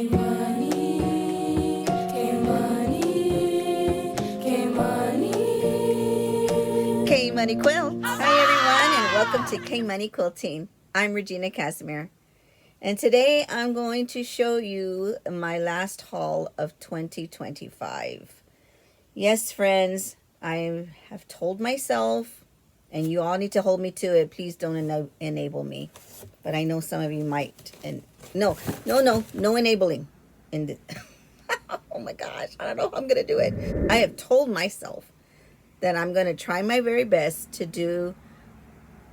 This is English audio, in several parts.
K Money Quilt. Hi everyone, and welcome to K Money Quilting. I'm Regina Casimir, and today I'm going to show you my last haul of 2025. Yes, friends, I have told myself, and you all need to hold me to it. Please don't enable me, but I know some of you might. And no enabling. And oh my gosh, I don't know how I'm gonna do it. I have told myself that I'm going to try my very best to do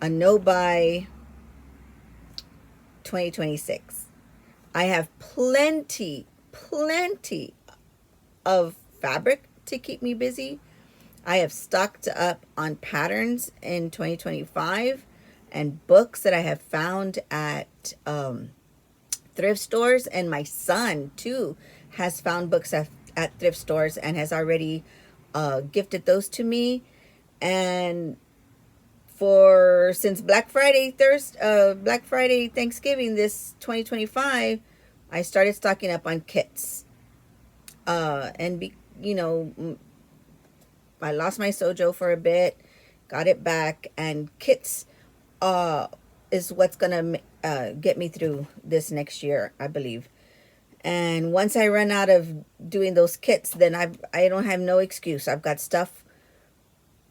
a no-buy 2026. I have plenty of fabric to keep me busy. I have stocked up on patterns in 2025 and books that I have found at thrift stores. And my son, too, has found books at thrift stores and has already gifted those to me. And since Black Friday Thanksgiving this 2025, I started stocking up on kits. I lost my Sojo for a bit, got it back, and kits is what's gonna get me through this next year, I believe. And once I run out of doing those kits, then I don't have no excuse. I've got stuff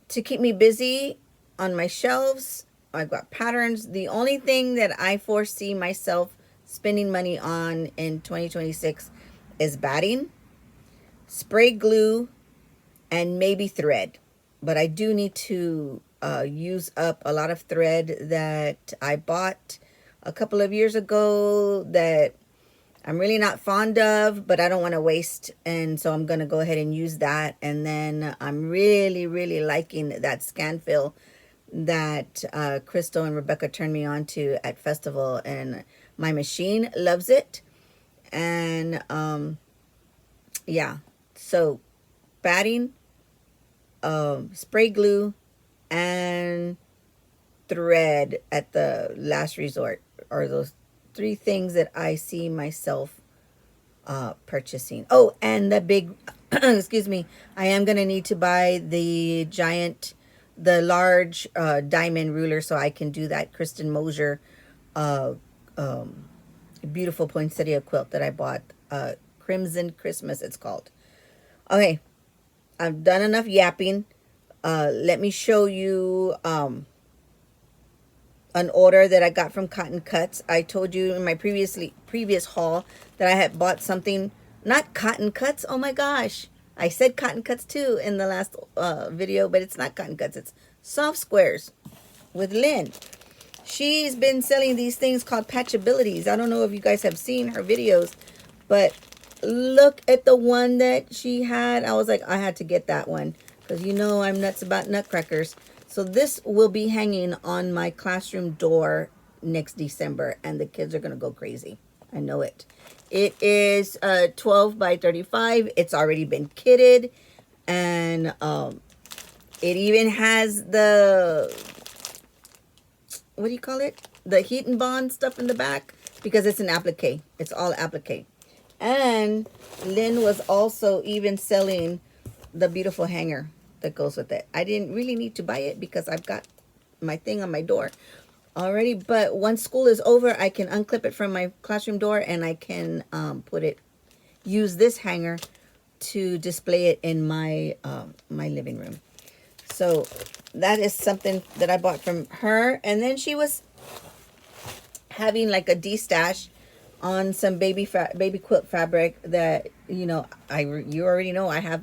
to keep me busy on my shelves. I've got patterns. The only thing that I foresee myself spending money on in 2026 is batting, spray glue, and maybe thread. But I do need to use up a lot of thread that I bought a couple of years ago that I'm really not fond of, but I don't want to waste. And so I'm going to go ahead and use that. And then I'm really liking that scan fill that Crystal and Rebecca turned me on to at Festival. And my machine loves it. And yeah, so batting, spray glue, and thread at the last resort are those three things that I see myself purchasing. Oh, and the big, excuse me, I am going to need to buy the large diamond ruler so I can do that Kristen Mosier beautiful poinsettia quilt that I bought. Crimson Christmas, it's called. Okay, I've done enough yapping. Let me show you an order that I got from Cotton Cuts. I told you in my previous haul that I had bought something, not Cotton Cuts. Oh my gosh. I said Cotton Cuts too in the last video, but it's not Cotton Cuts. It's Soft Squares with Lynn. She's been selling these things called Patchabilities. I don't know if you guys have seen her videos, but look at the one that she had. I was like, I had to get that one because you know I'm nuts about nutcrackers. So this will be hanging on my classroom door next December, and the kids are going to go crazy. I know it. It is 12 by 35. It's already been kitted, and it even has the, what do you call it? The heat and bond stuff in the back because it's an applique. It's all applique. And Lynn was also even selling the beautiful hanger that goes with it. I didn't really need to buy it because I've got my thing on my door already, but once school is over, I can unclip it from my classroom door and I can use this hanger to display it in my my living room. So that is something that I bought from her. And then she was having like a de-stash on some baby quilt fabric that, you know, you already know I have.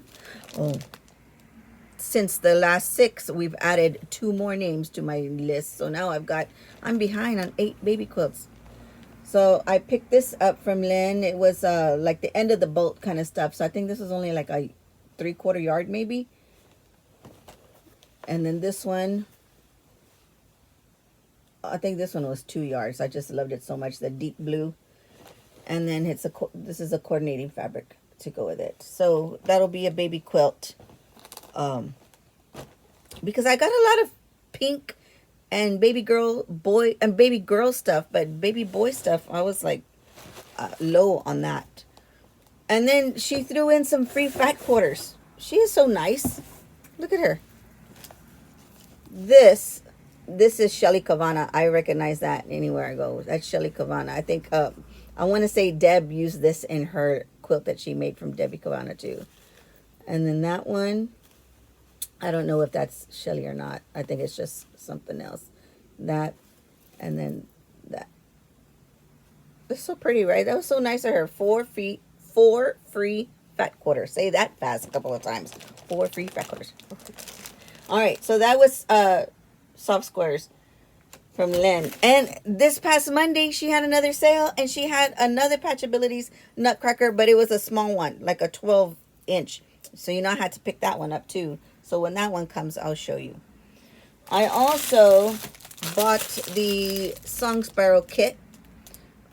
Since the last 6, we've added 2 more names to my list. So now I'm behind on 8 baby quilts. So I picked this up from Lynn. It was like the end of the bolt kind of stuff. So I think this was only like a 3/4 yard maybe. And then this one, I think this one was 2 yards. I just loved it so much, the deep blue. And then this is a coordinating fabric to go with it. So that'll be a baby quilt. Because I got a lot of pink and baby girl stuff, but baby boy stuff, I was like low on that. And then she threw in some free fat quarters. She is so nice. Look at her. This is Shelly Kavana. I recognize that anywhere I go. That's Shelly Kavana. I think I want to say Deb used this in her quilt that she made from Debbie Kavana too. And then that one, I don't know if that's Shelly or not. I think it's just something else. That, and then that. It's so pretty, right? That was so nice of her. 4 free fat quarters. Say that fast a couple of times. 4 free fat quarters. All right, so that was soft squares from Lynn. And this past Monday, she had another sale, and she had another Patchabilities Nutcracker, but it was a small one, like a 12-inch. So you know I had to pick that one up too. So when that one comes, I'll show you. I also bought the Song Sparrow kit.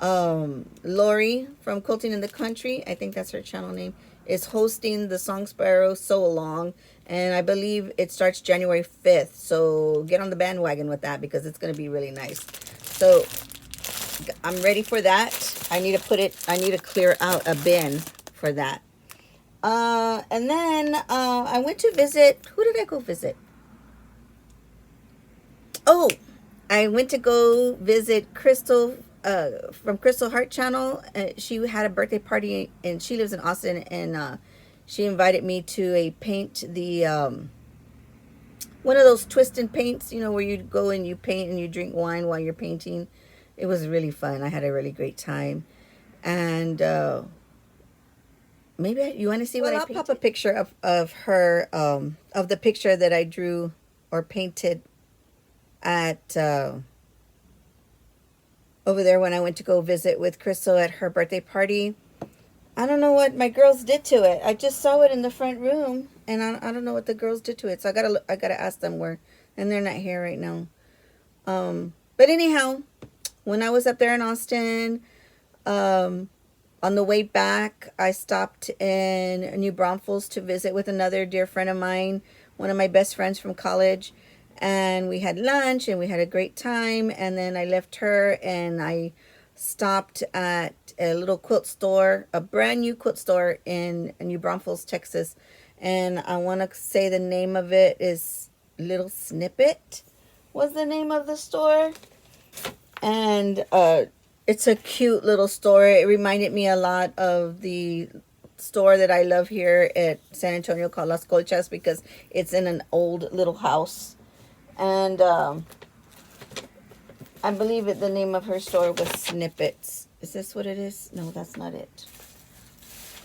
Lori from Quilting in the Country, I think that's her channel name, is hosting the Song Sparrow Sew Along, and I believe it starts January 5th. So get on the bandwagon with that because it's going to be really nice. So I'm ready for that. I need to clear out a bin for that. And then I went to visit, who did I go visit? Oh, I went to go visit Crystal from Crystal Heart Channel. She had a birthday party, and she lives in Austin, and she invited me to a paint the one of those twist and paints, you know, where you go and you paint and you drink wine while you're painting. It was really fun. I had a really great time. And maybe you want to see what I painted? I'll pop a picture of her, of the picture that I drew or painted at over there when I went to go visit with Crystal at her birthday party. I don't know what my girls did to it. I just saw it in the front room, and I don't know what the girls did to it. So I gotta ask them where, and they're not here right now. But anyhow, when I was up there in Austin, on the way back, I stopped in New Braunfels to visit with another dear friend of mine, one of my best friends from college. And we had lunch, and we had a great time. And then I left her, and I stopped at a little quilt store, a brand new quilt store in New Braunfels, Texas. And I want to say the name of it is Little Snippet was the name of the store. And it's a cute little store. It reminded me a lot of the store that I love here at San Antonio called Las Colchas, because it's in an old little house. And I believe the name of her store was Snippets. Is this what it is? No, that's not it.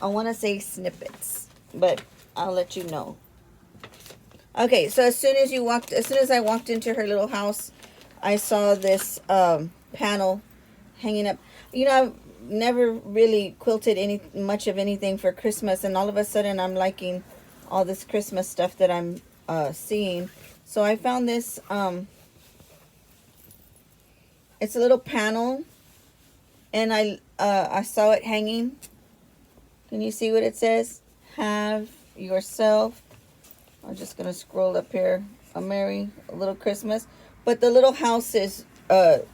I want to say Snippets, but I'll let you know. Okay, so as soon as I walked into her little house, I saw this panel hanging up. You know, I've never really quilted much of anything for Christmas, and all of a sudden I'm liking all this Christmas stuff that I'm seeing. So I found this, it's a little panel, and I saw it hanging. Can you see what it says? Have yourself, I'm just going to scroll up here, a merry little Christmas. But the little house is what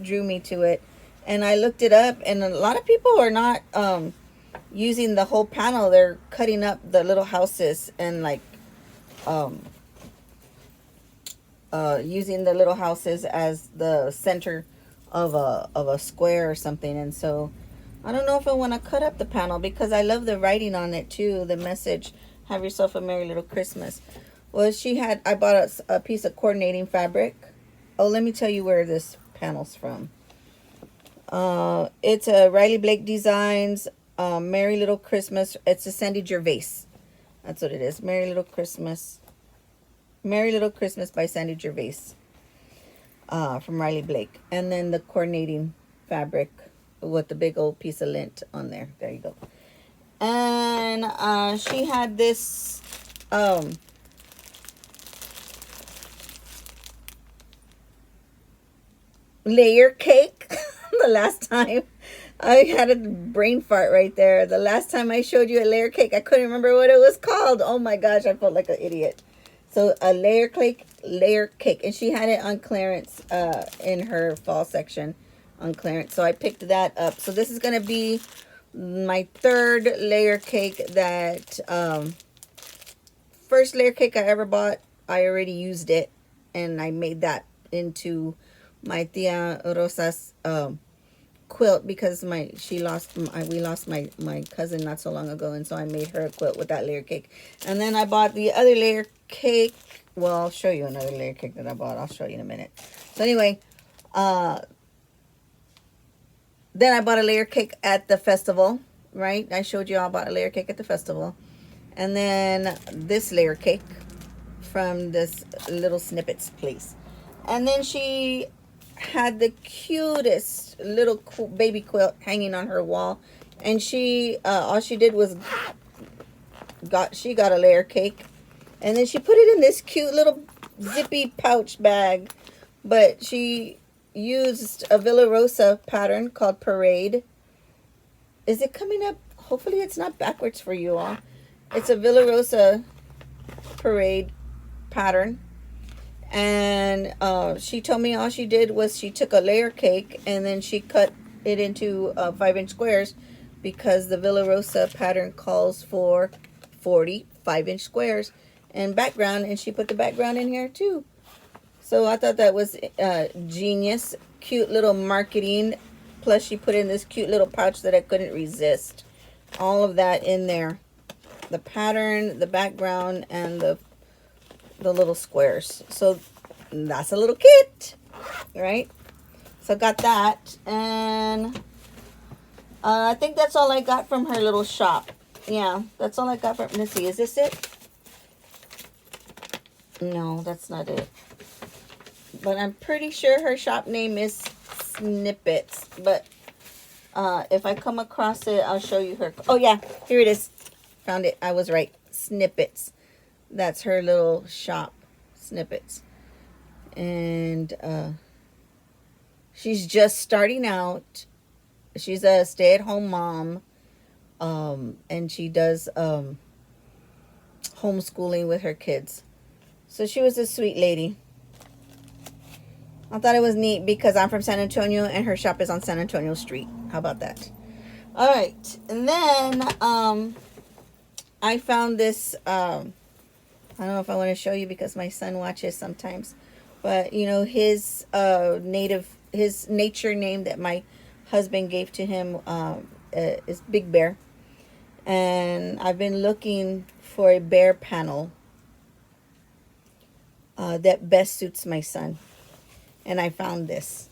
drew me to it. And I looked it up, and a lot of people are not using the whole panel. They're cutting up the little houses and like using the little houses as the center of a square or something. And so I don't know if I want to cut up the panel, because I love the writing on it too, the message, have yourself a merry little Christmas. Well, I bought a piece of coordinating fabric. Oh, let me tell you where this panel's from. It's a Riley Blake Designs Merry Little Christmas. It's a Sandy Gervais. That's what it is. Merry Little Christmas. Merry Little Christmas by Sandy Gervais. From Riley Blake. And then the coordinating fabric with the big old piece of lint on there. There you go. And she had this layer cake. The last time I had a brain fart right there. The last time I showed you a layer cake, I couldn't remember what it was called. Oh my gosh, I felt like an idiot. So a layer cake, and she had it on clearance in her fall section on clearance. So I picked that up. So this is going to be My third layer cake that, first layer cake I ever bought, I already used it, and I made that into my Tia Rosa's quilt, because we lost my cousin not so long ago, and so I made her a quilt with that layer cake. And then I bought the other layer cake. Well, I'll show you another layer cake that I bought. I'll show you in a minute. So anyway, then I bought a layer cake at the festival, right? I showed you all about a layer cake at the festival. And then this layer cake from this Little Snippets place. And then she had the cutest little baby quilt hanging on her wall. And she, all she did was she got a layer cake. And then she put it in this cute little zippy pouch bag. But she used a Villa Rosa pattern called Parade. Is it coming up? Hopefully it's not backwards for you all. It's a Villa Rosa Parade pattern. And she told me all she did was she took a layer cake and then she cut it into 5-inch squares, because the Villa Rosa pattern calls for 40 5-inch squares and background, and she put the background in here too. So I thought that was genius. Cute little marketing. Plus she put in this cute little pouch that I couldn't resist. All of that in there. The pattern, the background, and the little squares. So that's a little kit, right? So got that. And I think that's all I got from her little shop. Yeah, that's all I got from, let's see, is this it? No, that's not it. But I'm pretty sure her shop name is Snippets. But if I come across it, I'll show you her. Oh, yeah. Here it is. Found it. I was right. Snippets. That's her little shop. Snippets. And she's just starting out. She's a stay-at-home mom. And she does homeschooling with her kids. So she was a sweet lady. I thought it was neat because I'm from San Antonio and her shop is on San Antonio Street. How about that? All right. And then I found this, I don't know if I want to show you because my son watches sometimes. But, you know, his nature name that my husband gave to him is Big Bear. And I've been looking for a bear panel that best suits my son. And I found this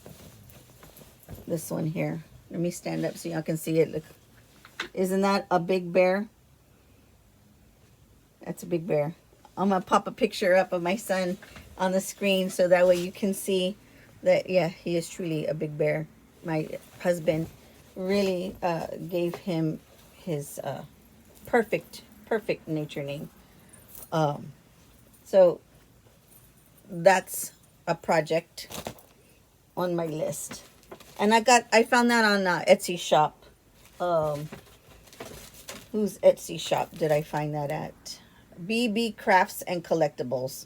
one here. Let me stand up so y'all can see it. Look, isn't that a big bear? That's a big bear. I'm gonna pop a picture up of my son on the screen so that way you can see that, yeah, he is truly a big bear. My husband really gave him his perfect nature name. So that's a project on my list. And I found that on Etsy shop. Whose Etsy shop did I find that at? BB Crafts and Collectibles.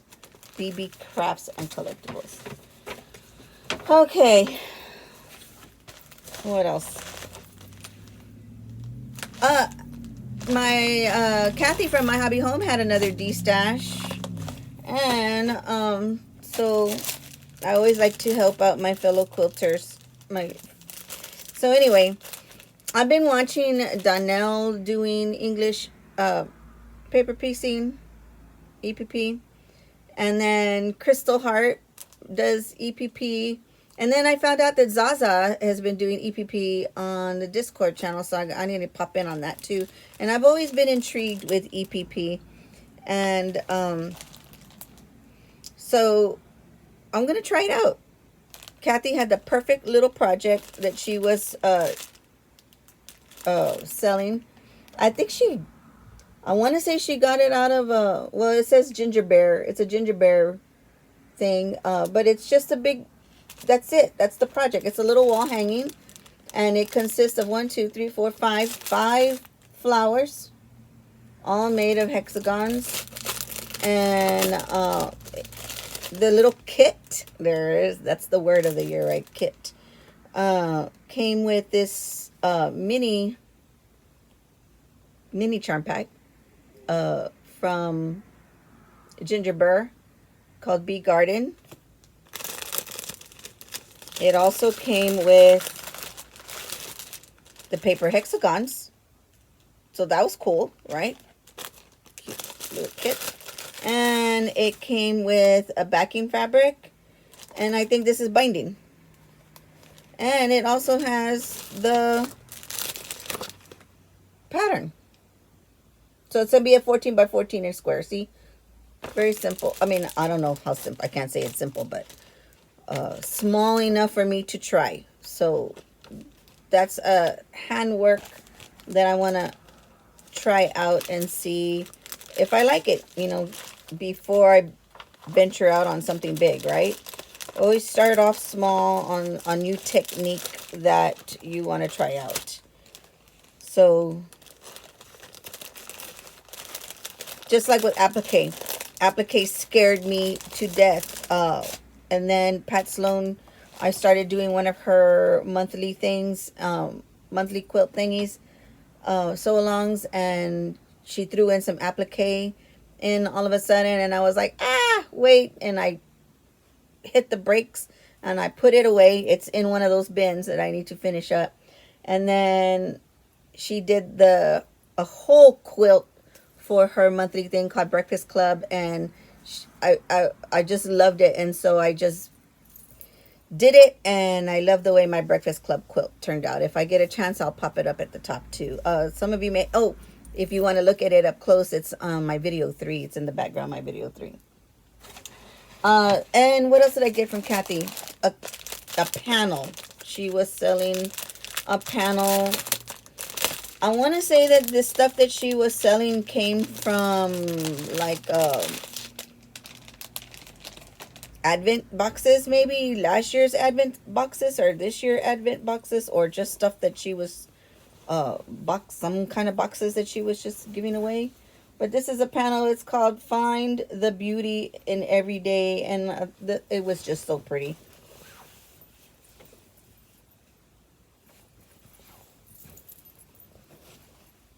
BB Crafts and Collectibles. Okay. What else? My Kathy from My Hobby Home had another D-stash. And so I always like to help out my fellow quilters. So anyway, I've been watching Donnell doing English paper piecing, EPP. And then Crystal Hart does EPP. And then I found out that Zaza has been doing EPP on the Discord channel. So I need to pop in on that too. And I've always been intrigued with EPP. And so I'm going to try it out. Kathy had the perfect little project that she was selling. I want to say she got it out of well, it says ginger bear. It's a ginger bear thing, but it's just a big, that's it. That's the project. It's a little wall hanging, and it consists of 5 flowers, all made of hexagons, and the little kit, that's the word of the year, right? Kit. Came with this mini mini charm pack from Ginger Burr called Bee Garden. It also came with the paper hexagons. So that was cool, right? Cute little kit. And it came with a backing fabric. And I think this is binding. And it also has the pattern. So it's going to be a 14 by 14 inch square. See? Very simple. I mean, I don't know how simple. I can't say it's simple, but small enough for me to try. So that's a handwork that I want to try out and see if I like it, you know, before I venture out on something big, right? Always start off small on a new technique that you want to try out. So just like with applique. Applique scared me to death. And then Pat Sloan, I started doing one of her monthly things, monthly quilt thingies, sew-alongs, and she threw in some applique in all of a sudden, and I was like, wait, and I hit the brakes, and I put it away. It's in one of those bins that I need to finish up. And then she did a whole quilt for her monthly thing called Breakfast Club, and I just loved it, and so I just did it, and I love the way my Breakfast Club quilt turned out. If I get a chance, I'll pop it up at the top too. Some of you may, if you want to look at it up close, it's my video 3. It's in the background, my video 3. And what else did I get from Kathy? A panel. She was selling a panel. I want to say that the stuff that she was selling came from like Advent boxes, maybe last year's Advent boxes or this year Advent boxes, or just stuff that she was some kind of boxes that she was just giving away. But this is a panel. It's called Find the Beauty in Every Day, and it was just so pretty.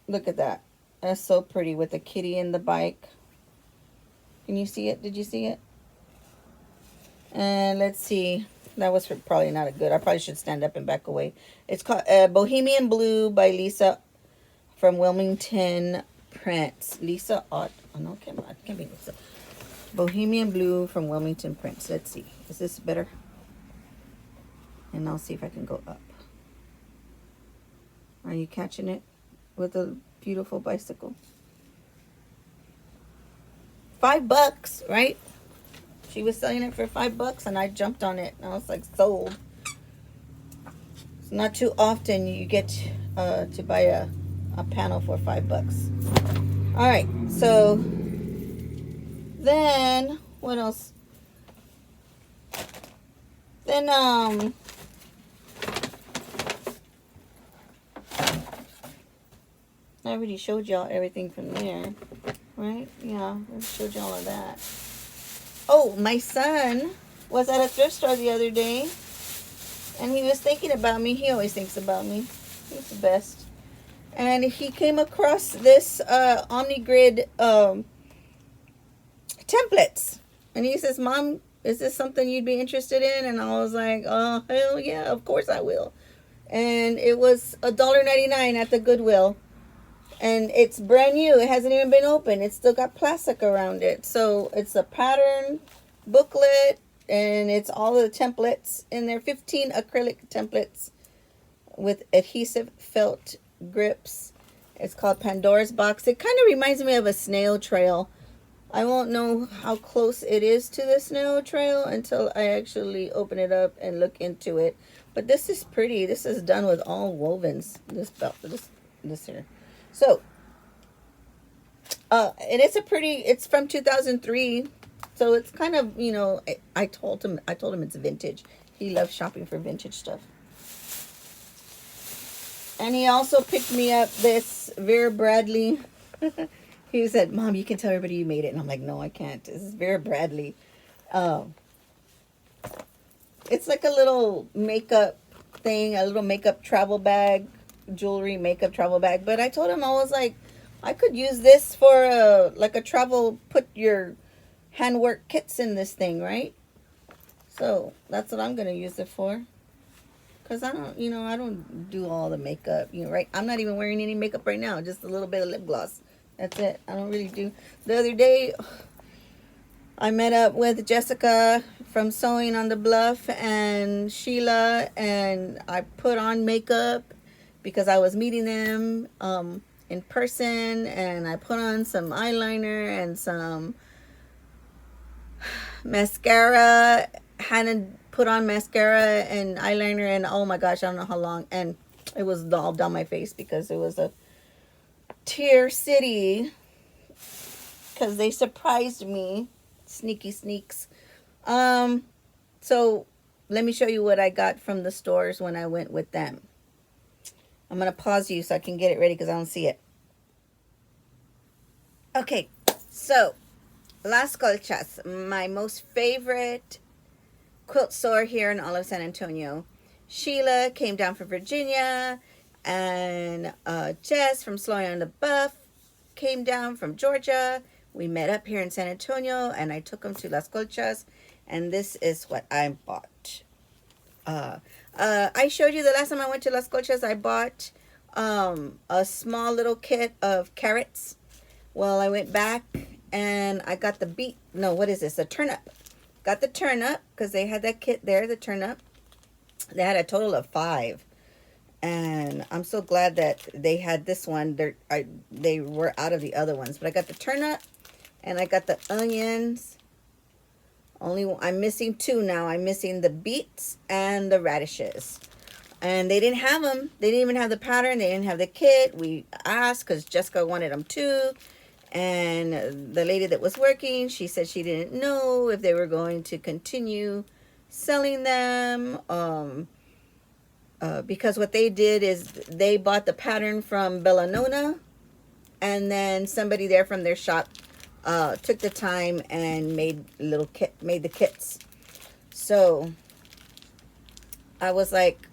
Look at that. That's so pretty with the kitty and the bike. Can you see it? Did you see it? And let's see. That was probably not a good. I probably should stand up and back away. It's called Bohemian Blue by Lisa from Wilmington Prints. Lisa Ott. Oh, no, it can't be Lisa. Bohemian Blue from Wilmington Prints. Let's see. Is this better? And I'll see if I can go up. Are you catching it? With a beautiful bicycle. $5, right? She was selling it for $5, and I jumped on it. And I was like, sold. It's not too often you get to buy a panel for $5. All right, so then what else? Then I already showed y'all everything from there, right? Yeah, I showed y'all of that. Oh, my son was at a thrift store the other day, and he was thinking about me. He always thinks about me. He's the best. And he came across this OmniGrid templates. And he says, Mom, is this something you'd be interested in? And I was like, oh, hell yeah, of course I will. And it was $1.99 at the Goodwill. And it's brand new. It hasn't even been opened. It's still got plastic around it. So it's a pattern booklet, and it's all the templates in there. 15 acrylic templates with adhesive felt grips. It's called Pandora's Box. It kind of reminds me of a snail trail. I won't know how close it is to the snail trail until I actually open it up and look into it. But this is pretty. This is done with all wovens. This belt, this here. So, and it's from 2003. So it's kind of, you know, I told him it's vintage. He loves shopping for vintage stuff. And he also picked me up this Vera Bradley. He said, Mom, you can tell everybody you made it. And I'm like, no, I can't. This is Vera Bradley. It's like a little makeup thing, a little makeup travel bag, jewelry makeup travel bag. But I told him, I was like, I could use this for like a travel, put your handwork kits in this thing, right? So that's what I'm gonna use it for. Cause I don't, I don't do all the makeup, right? I'm not even wearing any makeup right now, just a little bit of lip gloss. That's it. I don't really do. The other day, I met up with Jessica from Sewing on the Bluff and Sheila, and I put on makeup because I was meeting them in person, and I put on some eyeliner and some mascara. Hannah put on mascara and eyeliner, and oh my gosh, I don't know how long, and it was all down my face because it was a tear city because they surprised me. Sneaky sneaks. So let me show you what I got from the stores when I went with them. I'm gonna pause you so I can get it ready because I don't see it. Okay, so Las Colchas, my most favorite quilt store here in all of San Antonio. Sheila came down from Virginia, and Jess from Sewing on the Buff came down from Georgia. We met up here in San Antonio, and I took them to Las Colchas, and this is what I bought. I showed you the last time I went to Las Colchas, I bought a small little kit of carrots. Well, I went back and I got the what is this? A turnip. Got the turnip because they had that kit there, the turnip. They had a total of 5. And I'm so glad that they had this one. They were out of the other ones. But I got the turnip and I got the onions. I'm missing 2 now. I'm missing the beets and the radishes. And they didn't have them. They didn't even have the pattern. They didn't have the kit. We asked because Jessica wanted them too. And the lady that was working, she said she didn't know if they were going to continue selling them. Because what they did is they bought the pattern from Bellanona, and then somebody there from their shop took the time and made the kits. So I was like,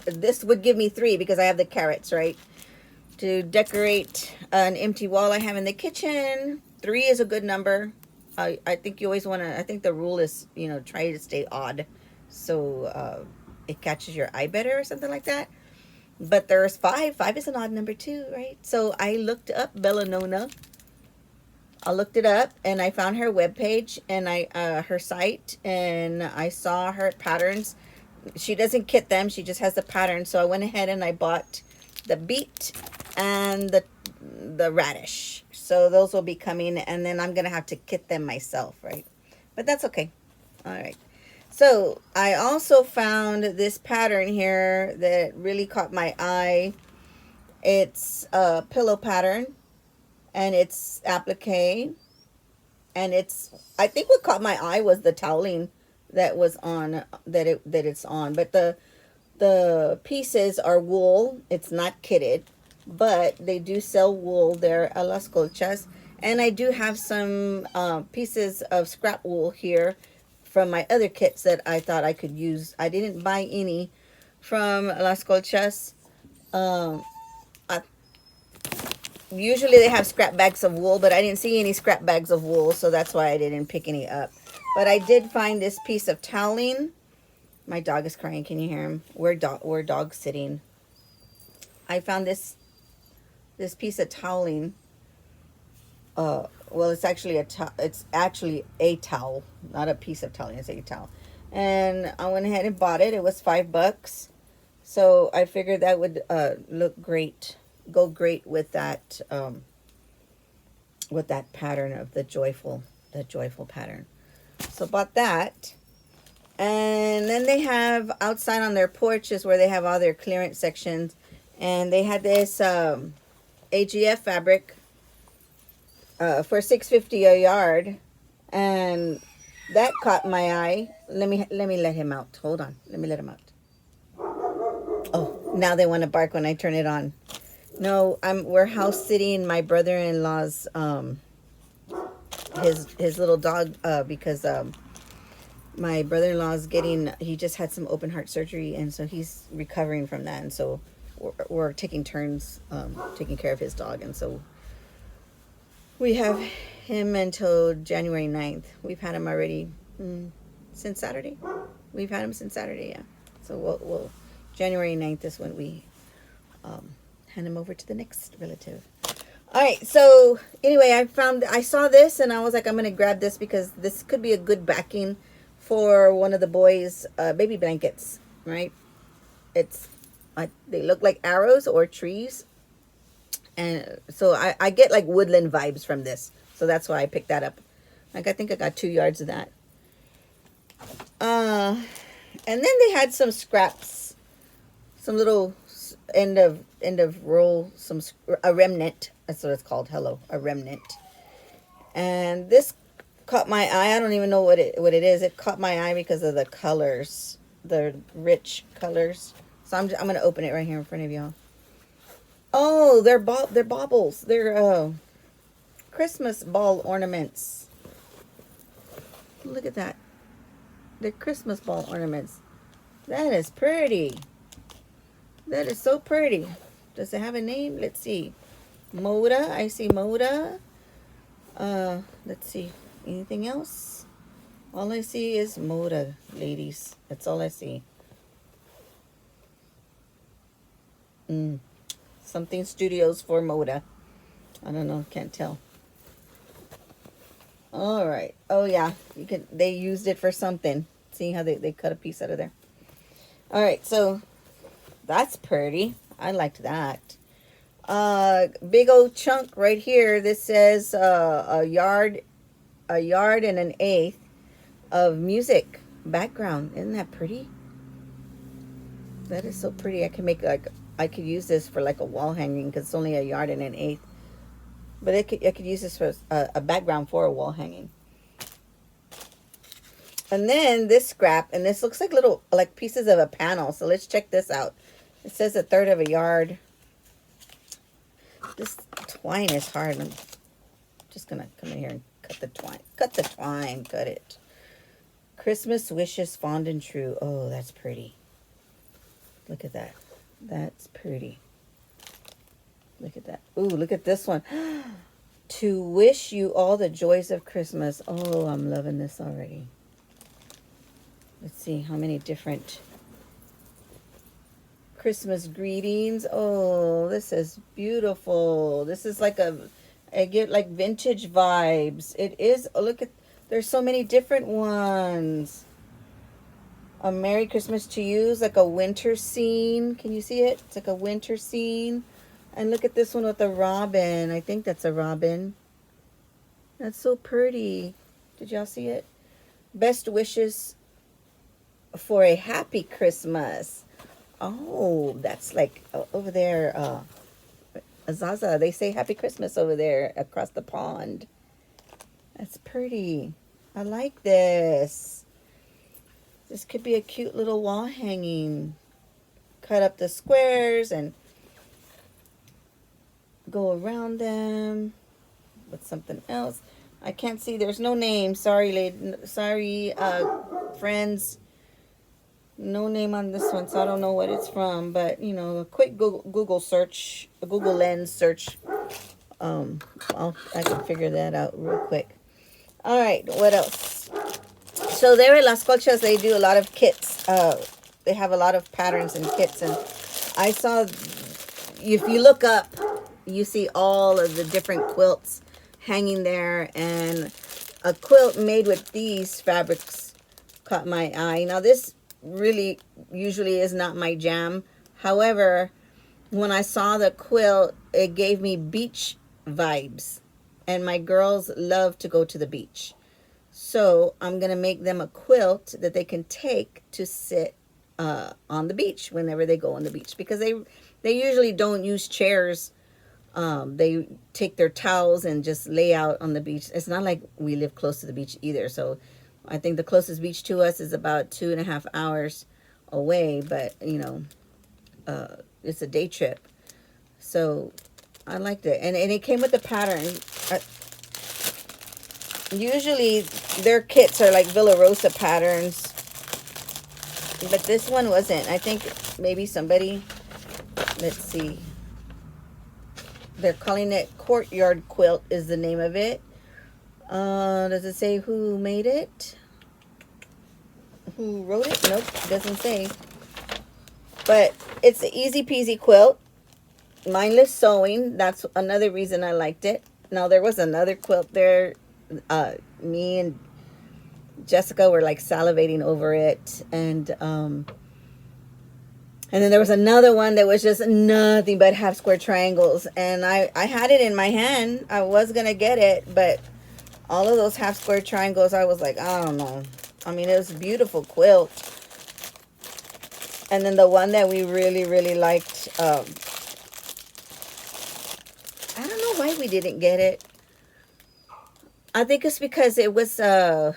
this would give me 3 because I have the carrots, right? To decorate an empty wall I have in the kitchen. 3 is a good number. I think you always want to, I think the rule is, try to stay odd. So it catches your eye better or something like that. But there's 5. 5 is an odd number too, right? So I looked up Bellanona. I looked it up and I found her webpage and her site, and I saw her patterns. She doesn't kit them. She just has the pattern. So I went ahead and I bought the beet and the radish. So those will be coming, and then I'm going to have to kit them myself, right? But that's okay. All right. So I also found this pattern here that really caught my eye. It's a pillow pattern, and it's applique, and I think what caught my eye was the toweling that was on, that it's on. But the pieces are wool. It's not kitted, but they do sell wool there at Las Colchas. And I do have some pieces of scrap wool here from my other kits that I thought I could use. I didn't buy any from Las Colchas. Usually they have scrap bags of wool, but I didn't see any scrap bags of wool, so that's why I didn't pick any up. But I did find this piece of toweling. My dog is crying. Can you hear him? We're dog sitting. I found this piece of toweling. Well, it's actually a towel, not a piece of toweling. It's a towel. And I went ahead and bought it. It was $5. So I figured that would look great, go great with that pattern of the joyful pattern. So bought that. And then they have outside on their porches where they have all their clearance sections, and they had this AGF fabric for $6.50 a yard, and that caught my eye. Let me let him out. Hold on, let me let him out. Oh, now they want to bark when I turn it on. No, we're house sitting my brother-in-law's his little dog because my brother-in-law's he just had some open heart surgery, and so he's recovering from that, and so we're taking turns taking care of his dog, and so we have him until January 9th. We've had him already since Saturday. We've had him since Saturday, yeah. So we'll January 9th is when we hand him over to the next relative. All right, so anyway, I saw this and I was like, I'm gonna grab this because this could be a good backing for one of the boys' baby blankets, right? It's they look like arrows or trees, and so I get like woodland vibes from this, so that's why I picked that up. Like I think I got 2 yards of that. And then they had some scraps, some little end of roll, a remnant. That's what it's called. Hello, a remnant. And this caught my eye. I don't even know what it is. It caught my eye because of the colors, the rich colors. So I'm gonna open it right here in front of y'all. Oh, they're baubles. They're Christmas ball ornaments. Look at that. They're Christmas ball ornaments. That is pretty. That is so pretty. Does it have a name? Let's see. Moda. I see Moda. Let's see. Anything else? All I see is Moda, ladies. That's all I see. Something Studios for Moda. I don't know. Can't tell. All right. Oh yeah. They used it for something. See how they cut a piece out of there. All right. So that's pretty. I liked that. Big old chunk right here. This says a yard and an eighth of music background. Isn't that pretty? That is so pretty. I could use this for like a wall hanging because it's only a yard and an eighth. But I could use this for a background for a wall hanging. And then this scrap, and this looks like little like pieces of a panel. So let's check this out. It says 1/3 of a yard. This twine is hard. I'm just gonna come in here and cut the twine. Cut the twine. Cut it. Christmas wishes fond and true. Oh, that's pretty. Look at that. That's pretty. Look at that. Ooh, look at this one. To wish you all the joys of Christmas. Oh, I'm loving this already. Let's see how many different Christmas greetings. Oh, this is beautiful. This is like I get like vintage vibes. It is. Oh, look at, there's so many different ones. A Merry Christmas to you is like a winter scene. Can you see it? It's like a winter scene. And look at this one with a robin. I think that's a robin. That's so pretty. Did y'all see it? Best wishes for a happy Christmas. Oh, that's like over there. Azaza, they say Happy Christmas over there across the pond. That's pretty. I like this. This could be a cute little wall hanging. Cut up the squares and go around them with something else. I can't see. There's no name. Sorry, lady. Sorry, friends. No name on this one, so I don't know what it's from. But you know, a quick Google search, a Google Lens search. I can figure that out real quick. All right, what else? So there at Las Colchas, they do a lot of kits. They have a lot of patterns and kits, and I saw, if you look up, you see all of the different quilts hanging there, and a quilt made with these fabrics caught my eye. Now this really usually is not my jam. However, when I saw the quilt, it gave me beach vibes, and my girls love to go to the beach. So I'm going to make them a quilt that they can take to sit on the beach whenever they go on the beach, because they usually don't use chairs. They take their towels and just lay out on the beach. It's not like we live close to the beach either. So I think the closest beach to us is about 2.5 hours away, but you know, it's a day trip. So I liked it. And it came with the pattern. Usually their kits are like Villa Rosa patterns, but this one wasn't. I think maybe somebody Let's see. They're calling it Courtyard Quilt is the name of it. Does it say who made it? Who wrote it? Nope, doesn't say. But it's an easy peasy quilt. Mindless sewing. That's another reason I liked it. Now, there was another quilt there. Me and Jessica were like salivating over it. And then there was another one that was just nothing but half square triangles. And I had it in my hand. I was going to get it. But all of those half square triangles, I was like, I don't know. I mean, it was a beautiful quilt. And then the one that we really, really liked, I don't know why we didn't get it. I think it's because it was an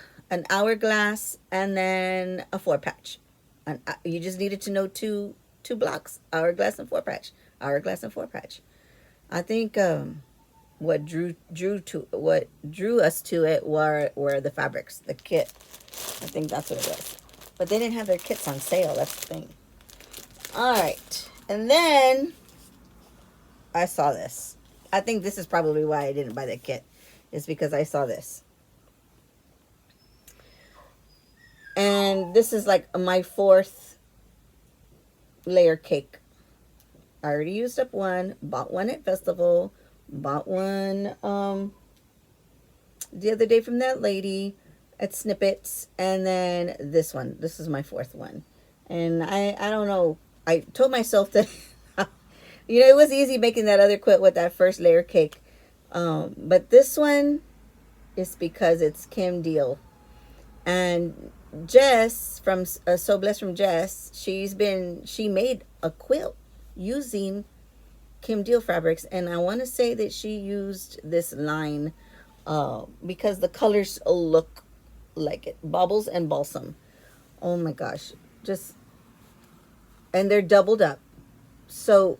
hourglass and then a 4-patch. And you just needed to know two blocks, hourglass and 4-patch, hourglass and 4-patch. I think what drew us to it were the fabrics, the kit. I think that's what it was. But they didn't have their kits on sale. That's the thing. All right, and then I saw this. I think this is probably why I didn't buy the kit. Is because I saw this. And this is like my 4th layer cake. I already used up one, bought one at festival, bought one the other day from that lady at Snippets, and then this one. This is my 4th one. And I don't know. I told myself that it was easy making that other quilt with that first layer cake. But this one is because it's Kim Deal. And Jess from So Blessed from Jess, she made a quilt using Kim Deal fabrics, and I want to say that she used this line because the colors look like it. Baubles and Balsam. Oh my gosh. And they're doubled up. So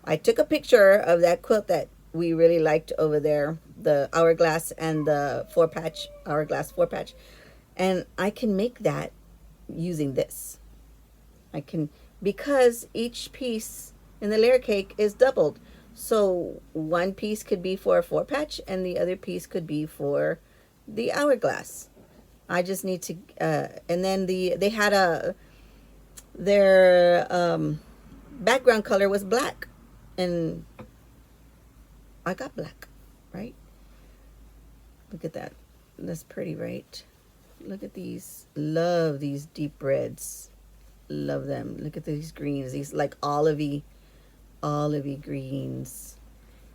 I took a picture of that quilt that we really liked over there, the hourglass and the 4-patch, hourglass 4-patch. And I can make that using this. I can, because each piece in the layer cake is doubled. So one piece could be for a 4-patch and the other piece could be for the hourglass. I just need to, and then they had their background color was black. And I got black, right? Look at that. That's pretty, right? Look at these. Love these deep reds. Love them. Look at these greens. These like olivey greens.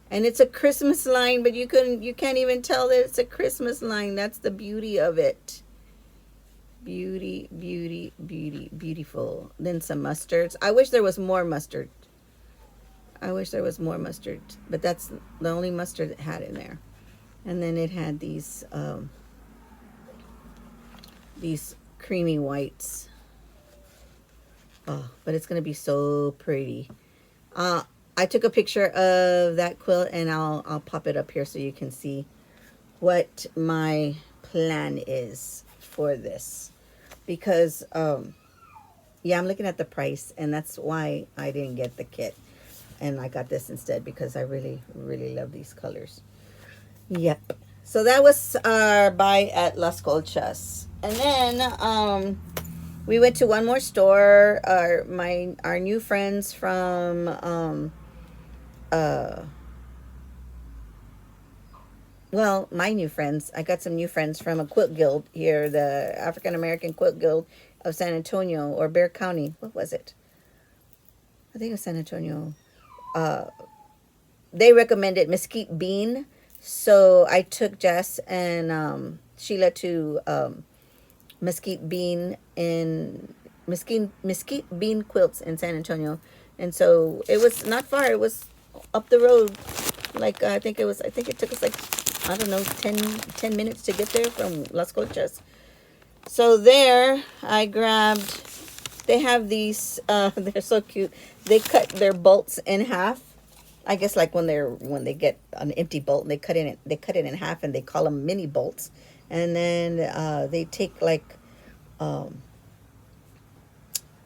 And it's a Christmas line, but you can't even tell that it's a Christmas line. That's the beauty of it. Beauty, beauty, beauty, beautiful. Then some mustards. I wish there was more mustard. But that's the only mustard it had in there. And then it had these creamy whites. Oh, but it's going to be so pretty. I took a picture of that quilt and I'll pop it up here so you can see what my plan is for this. Because, yeah, I'm looking at the price and that's why I didn't get the kit. And I got this instead because I really, really love these colors. Yep. So that was our buy at Las Colchas. And then we went to one more store. Our new friends from well, my new friends. I got some new friends from a quilt guild here, the African American Quilt Guild of San Antonio or Bexar County. What was it? I think it was San Antonio. They recommended mesquite bean. So I took Jess and Sheila to mesquite bean quilts in San Antonio. And so it was not far. It was up the road. Like I think it took us like, I don't know, 10 minutes to get there from Las Colchas. So there I grabbed, they have these, they're so cute. They cut their bolts in half. I guess like when they get an empty bolt, they cut it in half and they call them mini bolts. And then they take like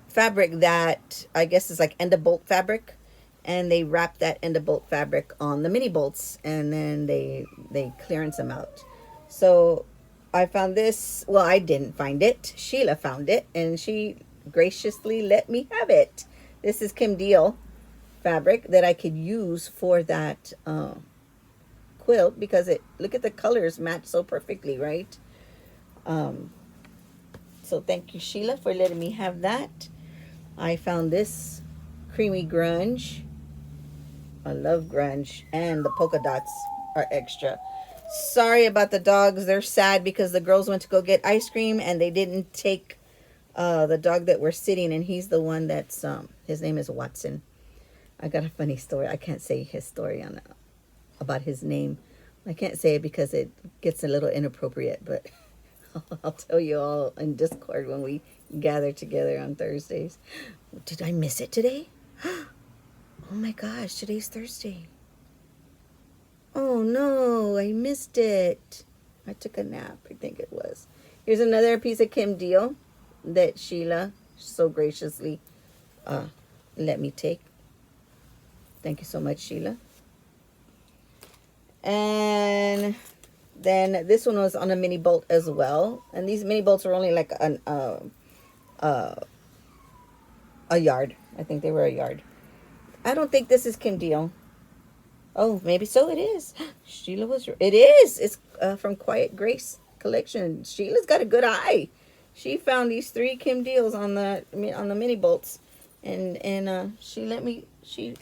fabric that I guess is like end of bolt fabric, and they wrap that end of bolt fabric on the mini bolts, and then they clearance them out. So I found this. Well, I didn't find it. Sheila found it, and she graciously let me have it. This is Kim Deal fabric that I could use for that quilt, because it, look at the colors match so perfectly, right? So thank you, Sheila, for letting me have that. I found this creamy grunge. I love grunge, and the polka dots are extra. Sorry about the dogs. They're sad because the girls went to go get ice cream and they didn't take the dog that we're sitting, and he's the one that's his name is Watson. I got a funny story. I can't say his story on about his name. I can't say it because it gets a little inappropriate, but I'll tell you all in Discord when we gather together on Thursdays. Did I miss it today? Oh my gosh, today's Thursday. Oh no, I missed it. I took a nap, I think it was. Here's another piece of Kim Deal that Sheila so graciously let me take. Thank you so much, Sheila. And then this one was on a mini bolt as well. And these mini bolts are only like a yard. I think they were a yard. I don't think this is Kim Deal. Oh, maybe so it is. Sheila was... It is. It's from Quiet Grace collection. Sheila's got a good eye. She found these 3 Kim Deals on the mini bolts. And she let me... She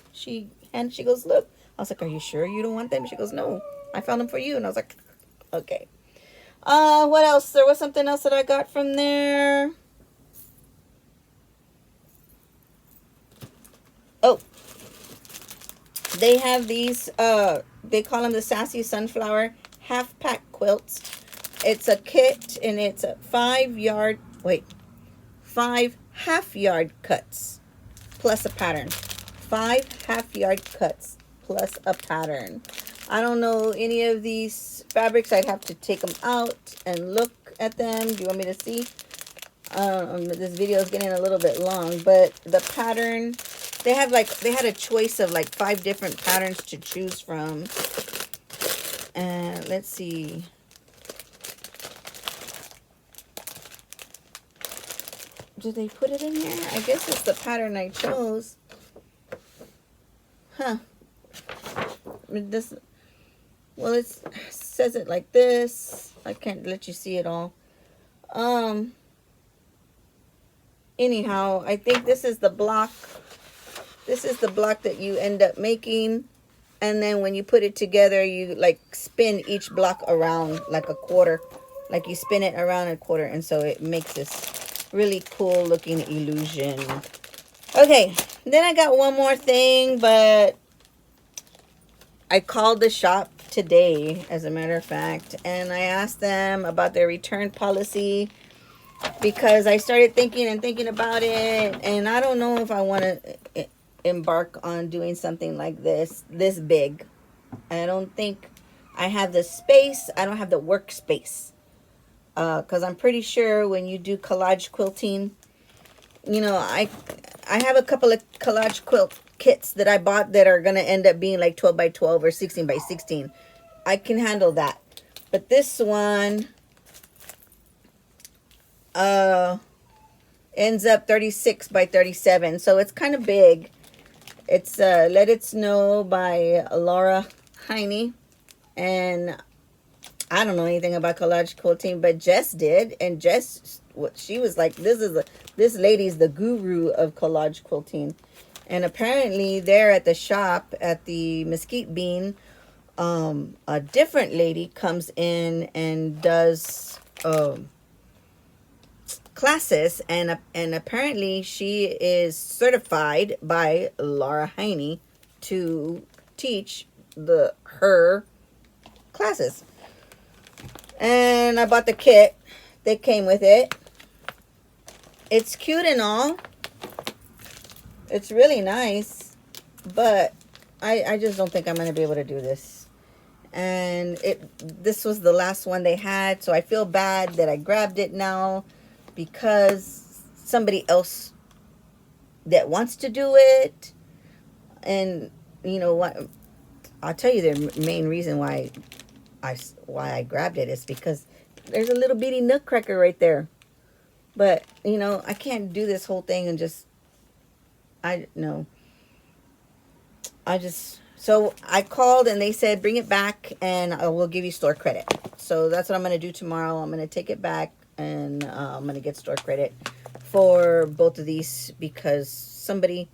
goes, look. I was like, are you sure you don't want them? She goes, no. I found them for you. And I was like, okay. What else? There was something else that I got from there. Oh. They have these, they call them the Sassy Sunflower half-pack quilts. It's a kit, and it's a 5 half-yard cuts plus a pattern. 5 half-yard cuts plus a pattern. I don't know any of these fabrics. I'd have to take them out and look at them. Do you want me to see? This video is getting a little bit long, but the pattern... They had a choice of like 5 different patterns to choose from. And let's see. Did they put it in here? I guess it's the pattern I chose. Huh. This, well, it says it like this. I can't let you see it all. Anyhow, I think this is the block. This is the block that you end up making, and then when you put it together, you like spin each block around like a quarter, like you spin it around a quarter, and so it makes this really cool looking illusion. Okay, then I got one more thing, but I called the shop today, as a matter of fact, and I asked them about their return policy, because I started thinking about it, and I don't know if I want to embark on doing something like this big. I don't think I have the space. I don't have the workspace, because I'm pretty sure when you do collage quilting, you know, I have a couple of collage quilt kits that I bought that are going to end up being like 12 by 12 or 16 by 16. I can handle that. But this one ends up 36 by 37, so it's kind of big. It's Let It Snow by Laura Heine, and I don't know anything about collage quilting, but Jess did, and Jess, she was like, this lady's the guru of collage quilting. And apparently there at the shop at the Mesquite Bean, a different lady comes in and does classes, and apparently she is certified by Laura Heine to teach her classes. And I bought the kit that came with it. It's cute and all. It's really nice, but I just don't think I'm going to be able to do this. And this was the last one they had, so I feel bad that I grabbed it now, because somebody else that wants to do it, And you know what? I'll tell you the main reason why I grabbed it is because there's a little bitty nutcracker right there. But you know, I can't do this whole thing and just I no. I just so I called and they said bring it back and I will give you store credit. So that's what I'm gonna do tomorrow. I'm gonna take it back and I'm gonna get store credit for both of these because somebody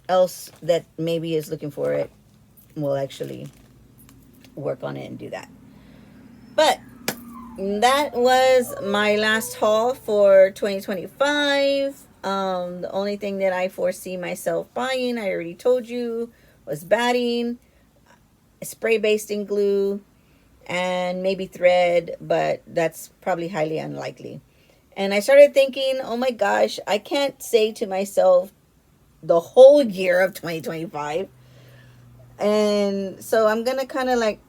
else that maybe is looking for it will actually work on it and do that. But that was my last haul for 2025. The only thing that I foresee myself buying, I already told you, was batting, spray basting glue, and maybe thread, but that's probably highly unlikely. And I started thinking, oh my gosh, I can't say to myself the whole year of 2025. And so I'm gonna kind of like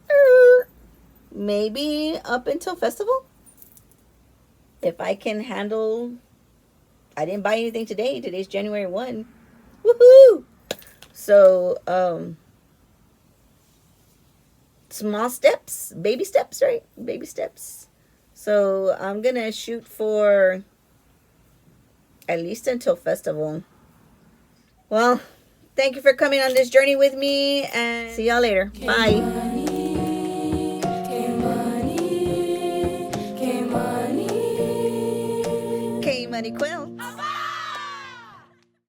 maybe up until festival, if I can handle. I didn't buy anything today. Today's January 1. Woohoo! So small steps, baby steps, right? Baby steps. So I'm gonna shoot for at least until festival. Well, thank you for coming on this journey with me and see y'all later. Bye. K Money Quilt.